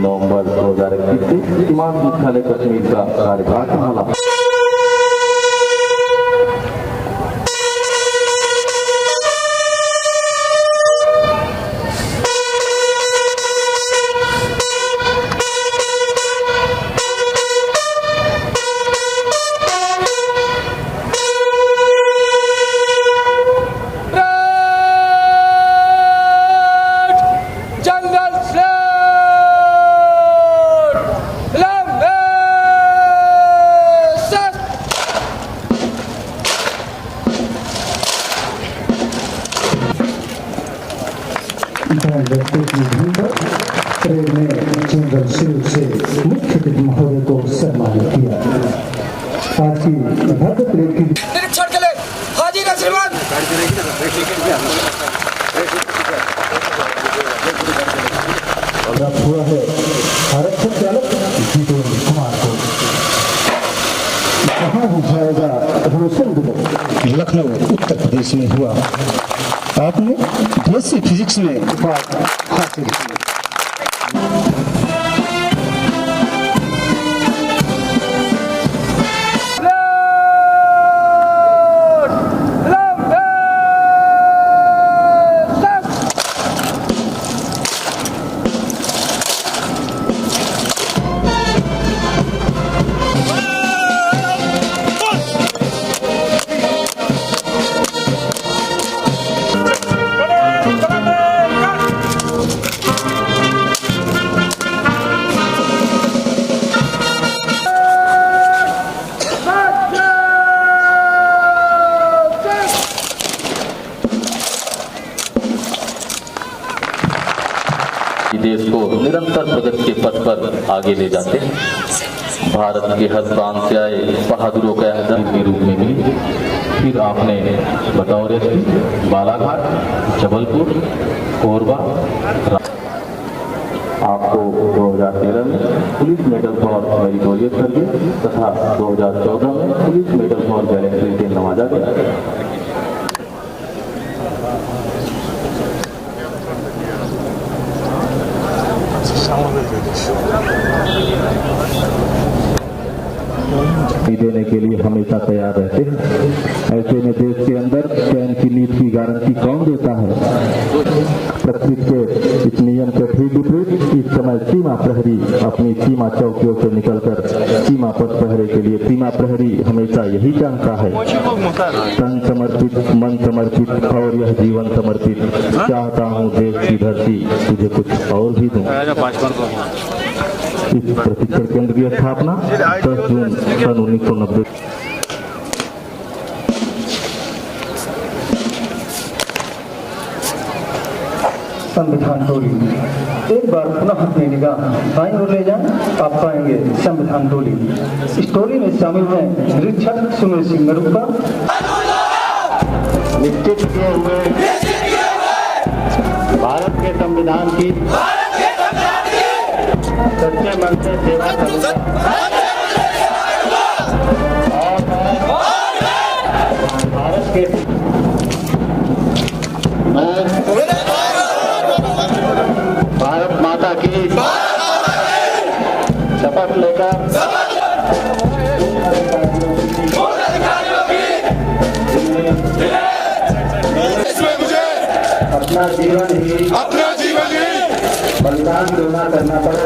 नवंबर 2021 से इमाम मुख्यालय कश्मीर का कार्यभार संभाला। परेड में जनरल शुरू से मुख्य अतिथि महोदय को सम्मानित किया। आज की भव्य परेड की निरीक्षण के लिए हाजिर है श्रीमान। हुआ है आरक्षक चालक जितेंद्र कुमार को। कहाँ हो जाएगा रोशन दिवस? लखनऊ उत्तर प्रदेश में हुआ। आपने बीएससी फिजिक्स में उपाधि हासिल की। देश को निरंतर प्रगति के पथ पर आगे ले जाते हैं। भारत के हर प्रांत से आए बहादुरों का अहदा के रूप में मिली। फिर आपने बतौर एसपी बालाघाट, जबलपुर, कोरबा, आपको 2013 में police medal for meritorious service तथा 2014 में पुलिस मेडल फॉर गैलेंट्री से नवाजा गया। देने के लिए हमेशा तैयार रहते हैं। ऐसे में देश के अंदर चैन की नींद की गारंटी कौन देता है? प्रकृति के इस नियम के ठीक विपरीत इस समय सीमा प्रहरी अपनी सीमा चौकियों से निकलकर सीमा पथ पहरे के लिए सीमा प्रहरी हमेशा यही जानता है, तन समर्पित, मन समर्पित और यह जीवन समर्पित। चाहता हूँ देश की धरती तुझे कुछ और भी दूं। इस प्रशिक्षण केंद्र की स्थापना 10 जून सन 1990। संविधान टोली एक बार पुनः अपनी निगाह बाईं ओर ले जाएं, आप पाएंगे संविधान टोली। इस टोली में शामिल हैं निरीक्षक सुनील सिंह नरुक्का, निश्चित किए हुए भारत के संविधान की सच्चे मन से सेवा करूंगा और भारत के भारत माता की शपथ लेकर अपना जीवन ही बलिदान क्यों न करना पड़े।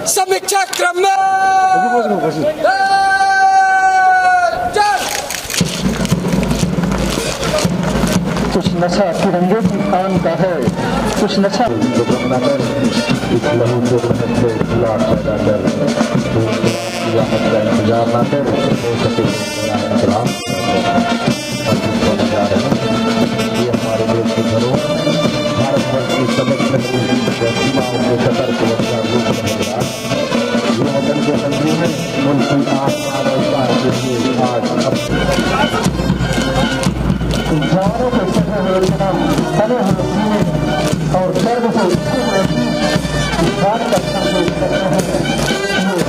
समीक्षा क्रम में कुछ नशा तिरंगे की शान का है, कुछ नशा बनाकर इस लहू को से गुलाब पैदा कर राहत का इंतजार न कर हो सके इंतजाम जा रहे हैं। ये हमारे देश के घरों भारतवर्ष की समस्त सीमाओं के सतर्क इंसानों के सफर योजना तने हुए और सर्व से इंसान का संदेश करते हैं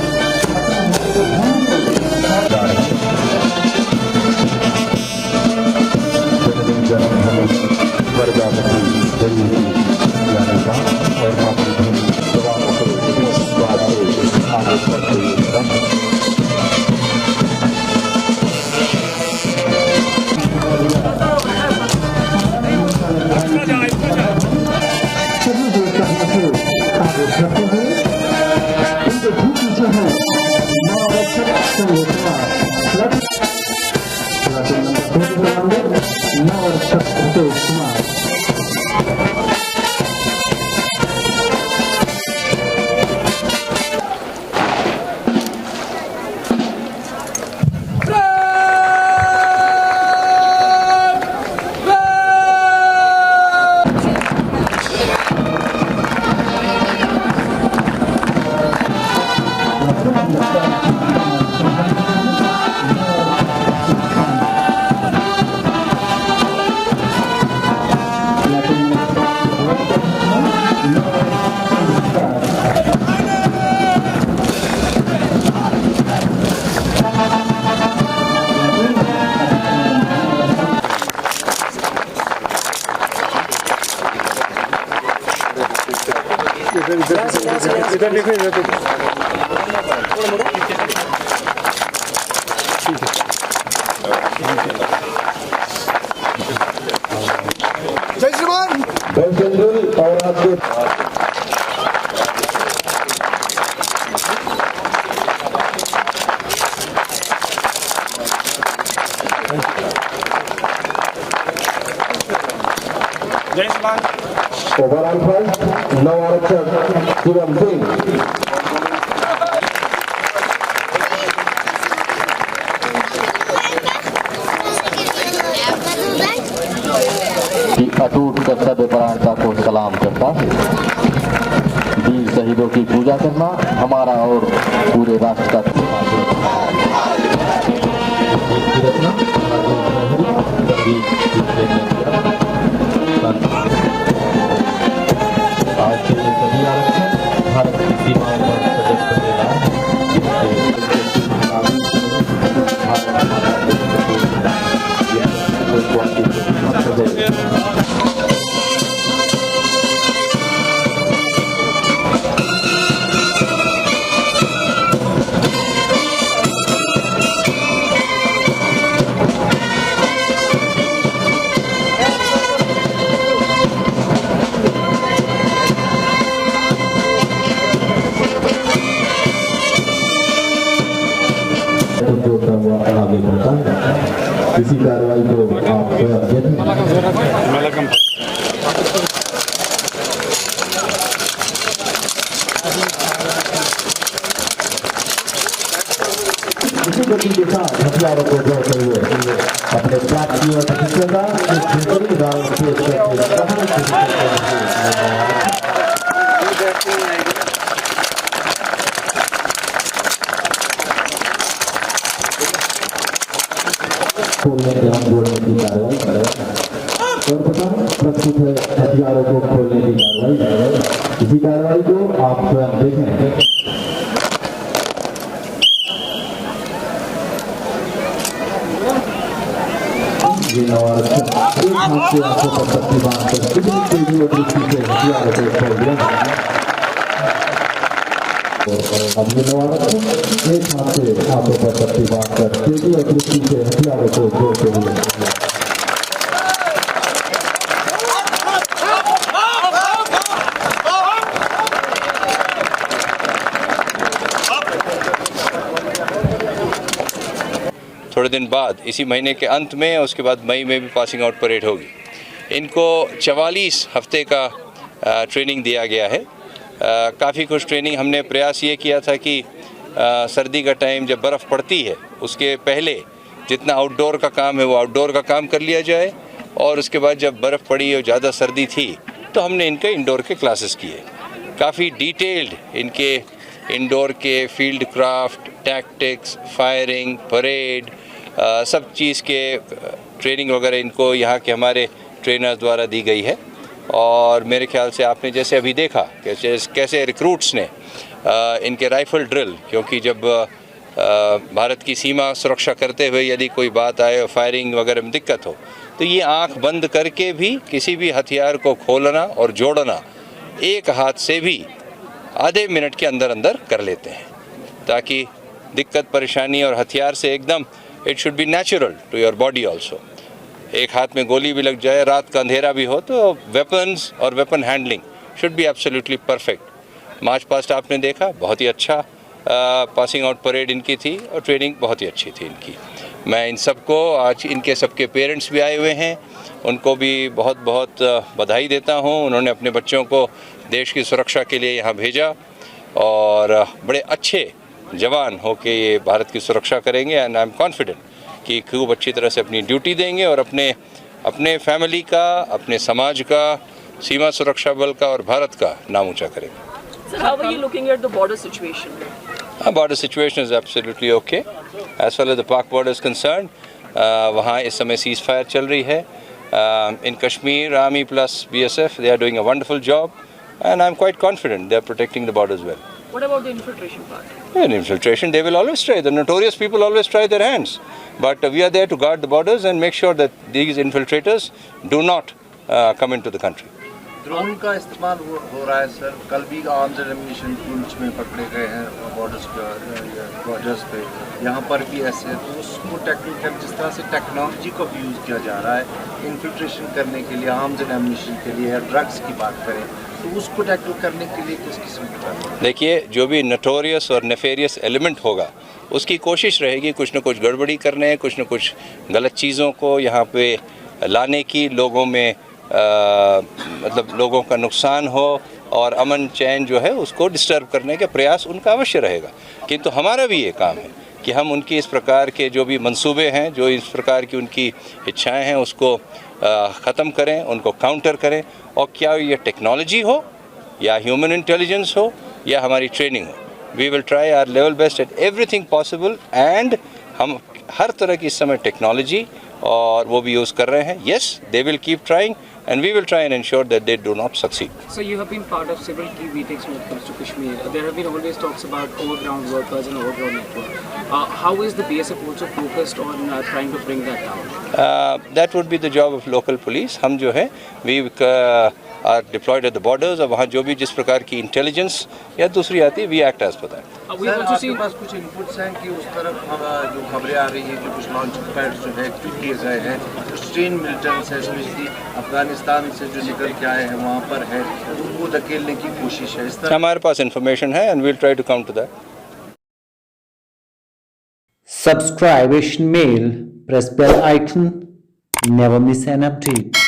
इधर देखो इधर देखो जय श्रीमान और आपके जय श्रीमान ओवरऑल फर्स्ट नव आरक्षक शिवम सिंह की अटूट कर्तव्य परायणता को सलाम करता, वीर शहीदों की पूजा करना हमारा और पूरे राष्ट्र का आज के सभी आरक्षक भारत की सीमाओं पर सजग आगे बढ़ता है। इसी कार्रवाई को आप इसी गति के साथ हथियारों को जोड़ते हुए अपने प्राप्तियों और प्रतिष्ठा का एक बेहतरीन उदाहरण पेश खोलने एवं जोड़ने की कार्रवाई करें। सर्वप्रथम प्रस्तुत है हथियारों को खोलने की कार्रवाई। इसी कार्रवाई को आप स्वयं देखें। ये नवारक्षक एक हाथ से आंखों पर पट्टी बांधकर कितनी तेजी और दृष्टि से हथियारों को खोल दिया। अब ये नवारक्षक एक हाथ से आंखों पर पट्टी बांधकर तेजी और दृष्टि से हथियारों को जोड़ते हुए थोड़े दिन बाद इसी महीने के अंत में, उसके बाद मई में भी पासिंग आउट परेड होगी। इनको 44 हफ्ते का ट्रेनिंग दिया गया है। काफ़ी कुछ ट्रेनिंग हमने प्रयास ये किया था कि सर्दी का टाइम जब बर्फ़ पड़ती है उसके पहले जितना आउटडोर का काम है वो आउटडोर का काम कर लिया जाए, और उसके बाद जब बर्फ़ पड़ी और ज़्यादा सर्दी थी तो हमने इनके इंडोर के क्लासेस किए। काफ़ी डिटेल्ड इनके इंडोर के field craft, tactics, firing, parade, सब चीज़ के ट्रेनिंग वगैरह इनको यहाँ के हमारे ट्रेनर्स द्वारा दी गई है। और मेरे ख्याल से आपने जैसे अभी देखा कि कैसे रिक्रूट्स ने इनके राइफल ड्रिल, क्योंकि जब भारत की सीमा सुरक्षा करते हुए यदि कोई बात आए और फायरिंग वगैरह में दिक्कत हो, तो ये आंख बंद करके भी किसी भी हथियार को खोलना और जोड़ना एक हाथ से भी आधे मिनट के अंदर अंदर कर लेते हैं, ताकि दिक्कत परेशानी और हथियार से एकदम it should be natural to your body also. एक हाथ में गोली भी लग जाए, रात का अंधेरा भी हो, तो वेपन्स और weapon handling should be absolutely perfect. March past आपने देखा, बहुत ही अच्छा पासिंग आउट परेड इनकी थी और ट्रेनिंग बहुत ही अच्छी थी इनकी। मैं इन सबको, आज इनके सबके पेरेंट्स भी आए हुए हैं, उनको भी बहुत बहुत बधाई देता हूं। उन्होंने अपने बच्चों को देश की सुरक्षा के लिए यहाँ भेजा और बड़े अच्छे जवान होके ये भारत की सुरक्षा करेंगे। एंड आई एम कॉन्फिडेंट कि खूब अच्छी तरह से अपनी ड्यूटी देंगे और अपने फैमिली का, अपने समाज का, सीमा सुरक्षा बल का और भारत का नाम ऊंचा करेंगे। Sir, how are you looking at the border situation? Border situation is absolutely okay. As far as the Pak border is concerned, वहाँ इस समय सीज फायर चल रही है. In Kashmir, Army plus BSF, they are doing a wonderful job, and I'm quite confident they are protecting the borders well. What about the infiltration part? In infiltration, they will always try. The notorious people always try their hands. But we are there to guard the borders and make sure that these infiltrators do not come into the country. Drone का इस्तेमाल हो रहा है sir. कल भी arms and ammunition Poonch में पकड़े गए हैं बॉर्डर्स पे, यहाँ पर भी ऐसे। तो उसको टेक्निकल जिस तरह से टेक्नोलॉजी को यूज़ किया जा रहा है इन्फिल्ट्रेशन करने के लिए, आर्म्स एंड एम्यूनिशन के लिए, या ड्रग्स की बात करें तो उसको टैकल करने के लिए किस किस्म का? देखिए, जो भी नटोरियस और नेफेरियस एलिमेंट होगा उसकी कोशिश रहेगी कुछ न कुछ गड़बड़ी करने, कुछ न कुछ गलत चीज़ों को यहाँ पे लाने की, लोगों में मतलब लोगों का नुकसान हो और अमन चैन जो है उसको डिस्टर्ब करने का प्रयास उनका अवश्य रहेगा। किंतु हमारा भी ये काम है कि हम उनकी इस प्रकार के जो भी मंसूबे हैं, जो इस प्रकार की उनकी इच्छाएं हैं, उसको ख़त्म करें, उनको काउंटर करें। और क्या ये टेक्नोलॉजी हो या ह्यूमन इंटेलिजेंस हो या हमारी ट्रेनिंग हो, we will try our level best at everything possible. And हम हर तरह की इस समय टेक्नोलॉजी और वो भी यूज़ कर रहे हैं। Yes, they will keep trying and we will try and ensure that they do not succeed. So you have been part of several key meetings when it comes to Kashmir. There have been always talks about overground workers and overground network. How is the BSF also focused on trying to bring that down? That would be the job of local police. हम जो है we are deployed at the borders, और वहाँ जो भी जिस प्रकार की इंटेलिजेंस या दूसरी आती है, we act as per that. Sir, आपके पास कुछ इनपुट्स हैं कि उस तरफ जो खबरें आ रही हैं कि कुछ लॉन्च पैड्स जो है एक्टिव किए गए हैं, कुछ ट्रेन मिलिटेंट्स है स्पेशली अफगानिस्तान से जो निकल के आए हैं वहाँ पर है, उनको धकेलने की कोशिश है? इस तरह हमारे पास इंफॉर्मेशन है and we'll try to counter that. Subscribe Asian Mail, press bell icon, never miss an update.